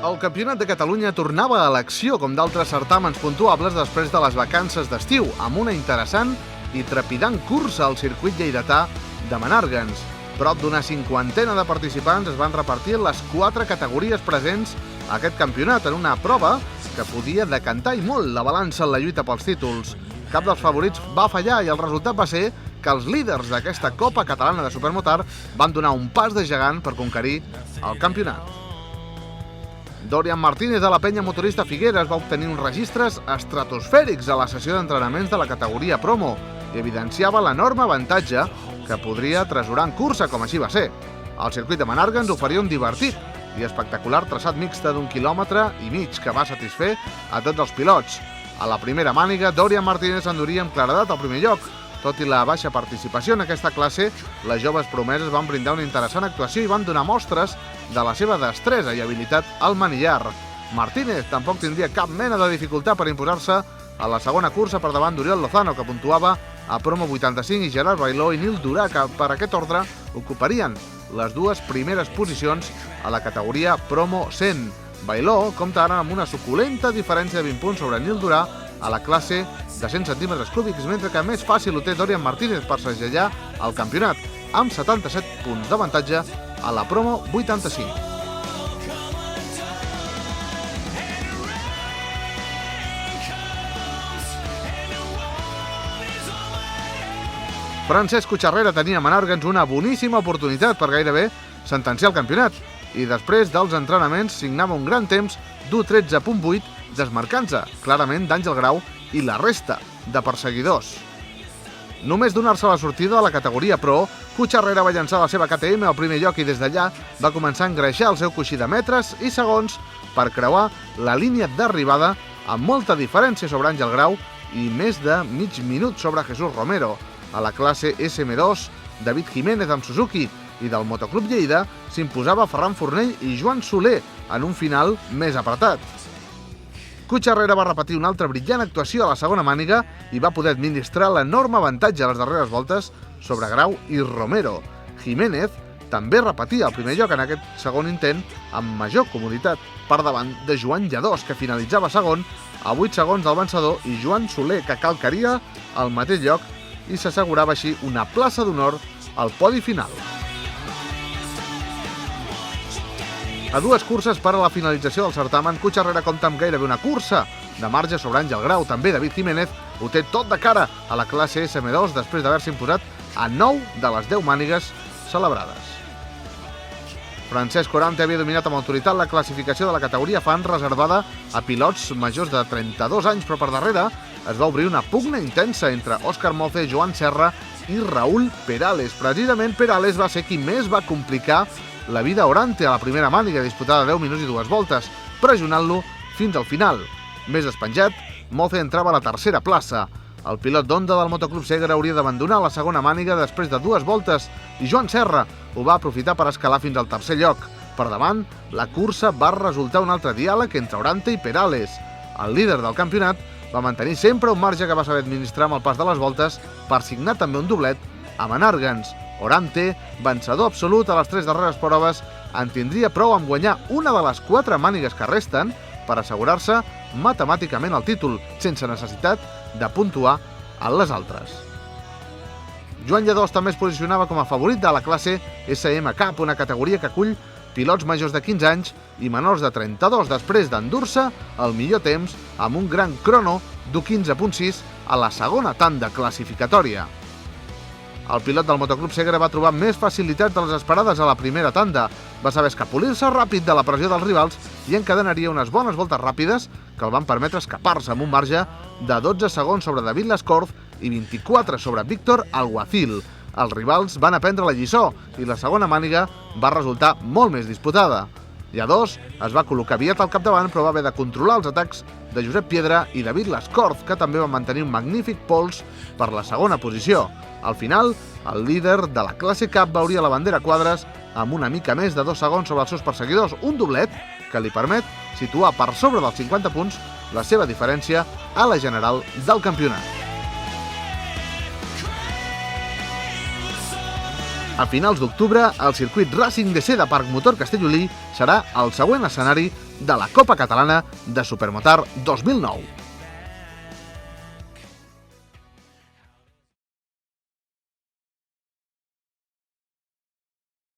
El Campionat de Catalunya tornava a l'acció com d'altres certàmens puntuables després de les vacances d'estiu, amb una interessant i trepidant cursa al circuit lleidatà de Menàrguens. Prop d'una cinquantena de participants es van repartir en les 4 categories presents a aquest campionat, en una prova que podia decantar i molt la balança en la lluita pels títols. Cap dels favorits va fallar i el resultat va ser que els líders d'aquesta Copa Catalana de Supermotard van donar un pas de gegant per conquerir el campionat. Dorian Martínez de la penya motorista Figueres va obtenir uns registres estratosfèrics a la sessió d'entrenaments de la categoria promo i evidenciava l'enorme avantatge que podria tresorar en cursa, com així va ser. El circuit de Menàrguens oferia un divertit i espectacular traçat mixte d'1,5 quilòmetres que va satisfer a tots els pilots. A la primera màniga, Dorian Martínez enduria amb claredat al primer lloc. Tot i la baixa participació en aquesta classe, les joves promeses van brindar una interessant actuació i van donar mostres de la seva destresa i habilitat al manillar. Martínez tampoc tindria cap mena de dificultat per imposar-se a la segona cursa per davant d'Oriol Lozano, que puntuava a promo 85, i Gerard Bailó i Nil Durà, que per aquest ordre ocuparien les 2 primeres posicions a la categoria promo 100. Bailó compta ara amb una suculenta diferència de 20 punts sobre Nil Durà a la classe de 100 centímetres cúbics, mentre que més fàcil ho té Dorian Martínez per segellar el campionat, amb 77 punts d'avantatge a la promo 85. Francesc Cucharrera tenia a Menàrguens una boníssima oportunitat per gairebé sentenciar el campionat i després dels entrenaments signava un gran temps d'1:13.8, desmarcant-se clarament d'Àngel Grau i la resta de perseguidors. Només donar-se la sortida a la categoria Pro, Cucharrera va llançar la seva KTM al primer lloc i des d'allà va començar a engreixar el seu coixí de metres i segons per creuar la línia d'arribada amb molta diferència sobre Àngel Grau i més de mig minut sobre Jesús Romero. A la classe SM2, David Jiménez amb Suzuki i del Motoclub Lleida s'imposava Ferran Fornell i Joan Soler en un final més apretat. Cucharrera va repetir una altra brillant actuació a la segona màniga i va poder administrar l'enorme avantatge a les darreres voltes sobre Grau i Romero. Jiménez també repetia el primer lloc en aquest segon intent amb major comoditat per davant de Joan Lladós, que finalitzava segon a 8 segons del vencedor, i Joan Soler, que calcaria el mateix lloc i s'assegurava així una plaça d'honor al podi final. A 2 curses per a la finalització del certamen, Cucharrera compta amb gairebé una cursa de marge sobre Àngel Grau. També David Jiménez ho té tot de cara a la classe SM2 després d'haver-se imposat a 9 de les 10 mànigues celebrades. Francesc Orante havia dominat amb autoritat la classificació de la categoria fan reservada a pilots majors de 32 anys, però per darrere es va obrir una pugna intensa entre Òscar Moce, Joan Serra i Raúl Perales. Precisament Perales va ser qui més va complicar la vida a Orante a la primera màniga, disputada 10 minuts i 2 voltes, pressionant-lo fins al final. Més despenjat, Moce entrava a la tercera plaça. El pilot d'Honda del Motoclub Segre hauria d'abandonar la segona màniga després de 2 voltes i Joan Serra ho va aprofitar per escalar fins al tercer lloc. Per davant, la cursa va resultar un altre diàleg entre Orante i Perales. El líder del campionat va mantenir sempre un marge que va saber administrar amb el pas de les voltes per signar també un doblet a Menàrguens. Orante, vencedor absolut a les 3 darreres proves, en tindria prou amb guanyar una de les 4 mànigues que resten per assegurar-se matemàticament el títol, sense necessitat de puntuar en les altres. Joan Lladós també es posicionava com a favorit de la classe SM Cup, una categoria que acull pilots majors de 15 anys i menors de 32, després d'endur-se el millor temps amb un gran crono d'1:15.6 a la segona tanda classificatòria. El pilot del Motoclub Segre va trobar més facilitats de les esperades a la primera tanda. Va saber escapolir-se ràpid de la pressió dels rivals i encadenaria unes bones voltes ràpides que el van permetre escapar-se amb un marge de 12 segons sobre David Lascorz i 24 sobre Víctor Alguacil. Els rivals van aprendre la lliçó i la segona màniga va resultar molt més disputada. Lladós es va col·locar aviat al capdavant, però va haver de controlar els atacs de Josep Piedra i David Lascorz, que també van mantenir un magnífic pols per la segona posició. Al final, el líder de la classe Cup veuria la bandera a quadres amb una mica més de 2 segons sobre els seus perseguidors, un doblet que li permet situar per sobre dels 50 punts la seva diferència a la general del campionat. A finals d'octubre, el circuit Racing DC de Parc Motor Castellolí serà el següent escenari de la Copa Catalana de Supermotar 2009.